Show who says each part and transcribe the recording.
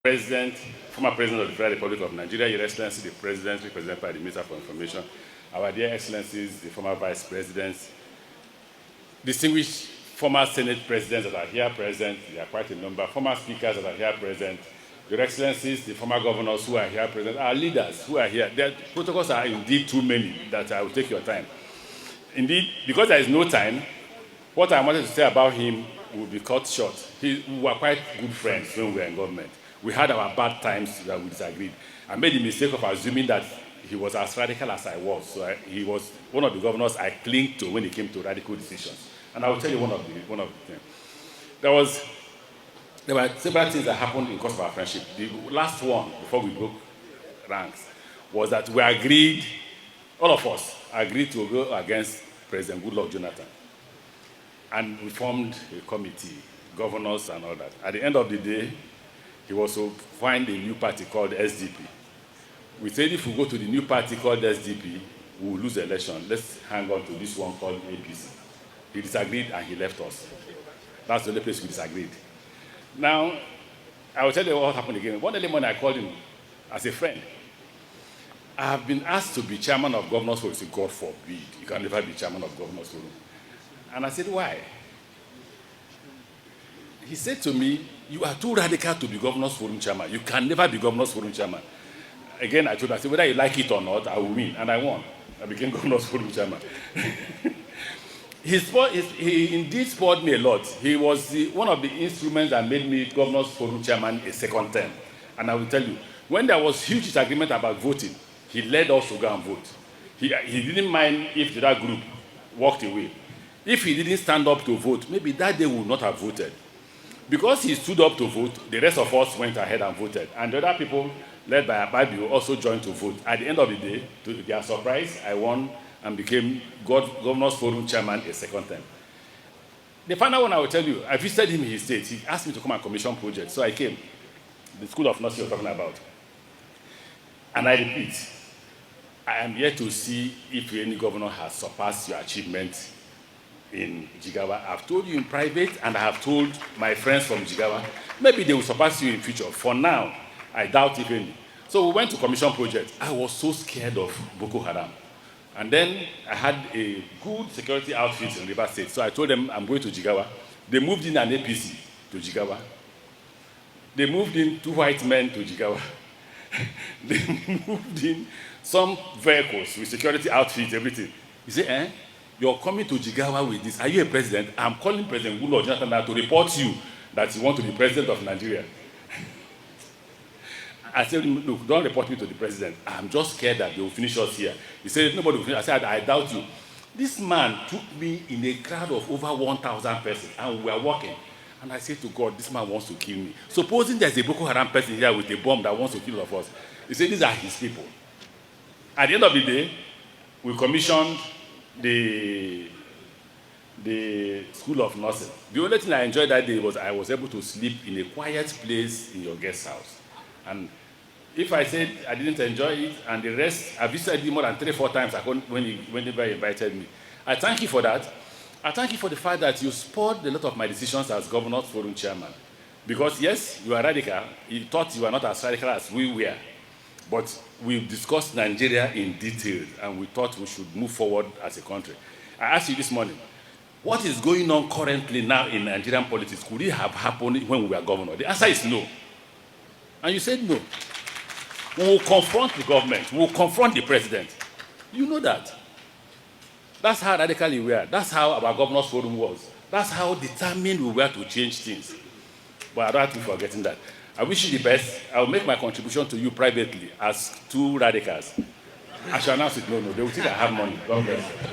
Speaker 1: President, former President of the Federal Republic of Nigeria, Your Excellency, the President, represented by the Minister for Information, our dear Excellencies, the former Vice Presidents, distinguished former Senate Presidents that are here present, there are quite a number, former Speakers that are here present, Your Excellencies, the former Governors who are here present, our leaders who are here. The protocols are indeed too many that I will take your time. Indeed, because there is no time, what I wanted to say about him will be cut short. We were quite good friends when we were in government. We had our bad times that we disagreed. I made the mistake of assuming that he was as radical as I was. So he was one of the governors I clinged to when it came to radical decisions. And I will tell you one of the things. There were several things that happened in the course of our friendship. The last one, before we broke ranks, was that we agreed, all of us agreed to go against President Goodluck Jonathan. And we formed a committee, governors and all that. At the end of the day, he was to find a new party called SDP. We said if we go to the new party called SDP, we will lose the election. Let's hang on to this one called APC. He disagreed and he left us. That's the only place we disagreed. Now, I will tell you what happened again. One early morning I called him as a friend. I have been asked to be chairman of Governors Forum. He said, God forbid, you can never be chairman of Governors Forum. And I said, why? He said to me, you are too radical to be Governors Forum chairman. You can never be Governors Forum chairman. Again, I told him, I said, whether you like it or not, I will win. And I won. I became Governors Forum chairman. He indeed spoiled me a lot. He was one of the instruments that made me Governors Forum chairman a second term. And I will tell you, when there was huge disagreement about voting, he led us to go and vote. He didn't mind if the other group walked away. If he didn't stand up to vote, maybe that day we would not have voted. Because he stood up to vote, the rest of us went ahead and voted. And the other people, led by Akpabio, also joined to vote. At the end of the day, to their surprise, I won and became Governors Forum chairman a second time. The final one I will tell you, I visited him in his state. He asked me to come and commission projects, so I came. The School of Nursing you're talking about. And I repeat, I am yet to see if any governor has surpassed your achievement in Jigawa. I've told you in private, and I have told my friends from Jigawa, maybe they will surpass you in future. For now, I doubt if any. So we went to commission projects. I was so scared of Boko Haram. And then I had a good security outfit in River State. So I told them I'm going to Jigawa. They moved in an APC to Jigawa. They moved in 2 white men to Jigawa. They moved in some vehicles with security outfits, everything. He said, you're coming to Jigawa with this. Are you a president? I'm calling President Goodluck Jonathan to report you that you want to be president of Nigeria. I said, look, don't report me to the president. I'm just scared that they will finish us here. He said, nobody will finish. I said, I doubt you. This man took me in a crowd of over 1,000 persons, and we were walking. And I said to God, this man wants to kill me. Supposing there's a Boko Haram person here with a bomb that wants to kill all of us. He said, these are his people. At the end of the day, we commissioned the School of Nursing. The only thing I enjoyed that day was I was able to sleep in a quiet place in your guest house. And if I said I didn't enjoy it, and the rest, I visited you more than 3-4 times whenever you invited me. I thank you for that. I thank you for the fact that you spoiled a lot of my decisions as Governors Forum chairman. Because yes, you are radical. You thought you were not as radical as we were. But we discussed Nigeria in detail, and we thought we should move forward as a country. I asked you this morning, what is going on currently now in Nigerian politics? Could it have happened when we were governor? The answer is no. And you said no. We will confront the government. We will confront the president. You know that. That's how radical we were. That's how our Governors Forum was. That's how determined we were to change things. But I don't have to be forgetting that. I wish you the best. I will make my contribution to you privately as 2 radicals. I shall announce it. No, they will think I have money. God bless you.